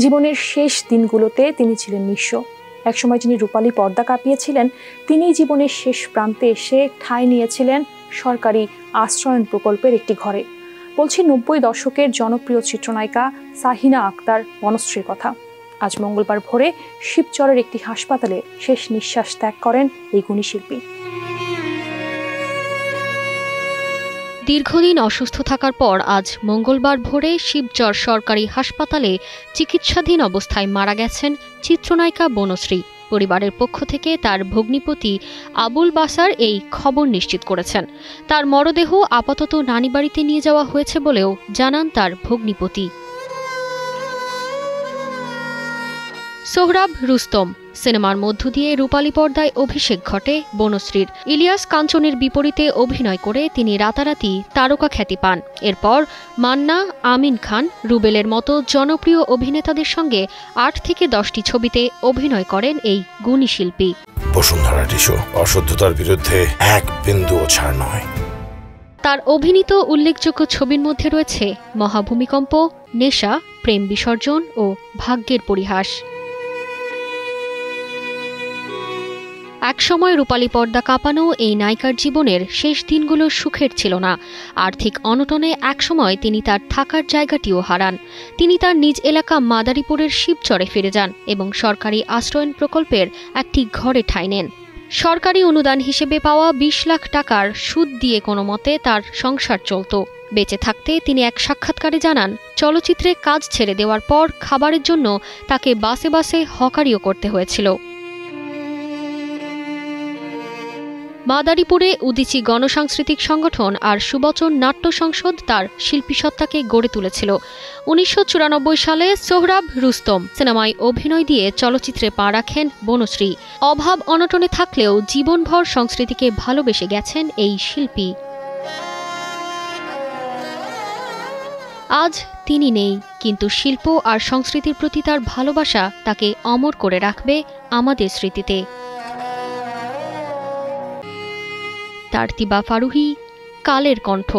জীবনের শেষ দিনগুলোতে তিনি ছিলেন নিঃস্ব। একসময় যিনি রূপালী পর্দা কাঁপিয়েছিলেন, তিনি জীবনের শেষ প্রান্তে এসে ঠাঁই নিয়েছিলেন সরকারি আশ্রয়ণ প্রকল্পের একটি ঘরে। বলছি 90 দশকের জনপ্রিয় চিত্রনায়িকা সাহিনা আক্তার বনশ্রীর কথা। আজ মঙ্গলবার ভোরে শিবচরের একটি হাসপাতালে শেষ নিঃশ্বাস ত্যাগ করেন এই গুণী শিল্পী। দীর্ঘদিন অসুস্থ থাকার পর আজ মঙ্গলবার ভোরে শিবচর সরকারি হাসপাতালে চিকিৎসাধীন অবস্থায় মারা গেছেন চিত্রনায়িকা বনশ্রী। পরিবারের পক্ষ থেকে তার ভগ্নিপতি আবুল বাসার এই খবর নিশ্চিত করেছেন। তার মরদেহ আপাতত নানিবাড়িতে নিয়ে যাওয়া হয়েছে বলেও জানান তার ভগ্নিপতি। সোহরাব রুস্তম সিনেমার মধ্য দিয়ে রূপালী পর্দায় অভিষেক ঘটে বনশ্রীর। ইলিয়াস কাঞ্চনের বিপরীতে অভিনয় করে তিনি রাতারাতি তারকা খ্যাতি পান। এরপর মান্না, আমিন খান, রুবেলের মতো জনপ্রিয় অভিনেতাদের সঙ্গে 8 থেকে 10টি ছবিতে অভিনয় করেন এই গুণী শিল্পী। বসুন্ধরা টিস্যু, অশুদ্ধতার বিরুদ্ধে এক বিন্দুও ছাড় নয়। তার অভিনীত উল্লেখযোগ্য ছবির মধ্যে রয়েছে মহাভূমিকম্প, নেশা, প্রেম বিসর্জন ও ভাগ্যের পরিহাস। একসময় রূপালী পর্দা কাঁপানো এই নায়িকার জীবনের শেষ দিনগুলো সুখের ছিল না। আর্থিক অনটনে একসময় তিনি তার থাকার জায়গাটিও হারান। তিনি তার নিজ এলাকা মাদারীপুরের শিবচরে ফিরে যান এবং সরকারি আশ্রয়ণ প্রকল্পের একটি ঘরে ঠাঁই নেন। সরকারি অনুদান হিসেবে পাওয়া 20 লাখ টাকার সুদ দিয়ে কোনো মতে তার সংসার চলত। বেঁচে থাকতে তিনি এক সাক্ষাৎকারে জানান, চলচ্চিত্রে কাজ ছেড়ে দেওয়ার পর খাবারের জন্য তাকে বাসে বাসে হকারিও করতে হয়েছিল। মাদারীপুরে উদীচী গণসাংস্কৃতিক সংগঠন আর সুবচন নাট্য সংসদ তার শিল্পীসত্তাকে গড়ে তুলেছিল। 1994 সালে সোহরাব রুস্তম সিনেমায় অভিনয় দিয়ে চলচ্চিত্রে পা রাখেন বনশ্রী। অভাব অনটনে থাকলেও জীবনভর সংস্কৃতিকে ভালোবেসে গেছেন এই শিল্পী। আজ তিনি নেই, কিন্তু শিল্প আর সংস্কৃতির প্রতি তার ভালোবাসা তাকে অমর করে রাখবে আমাদের স্মৃতিতে। তারতিবা ফারুহি, কালের কণ্ঠ।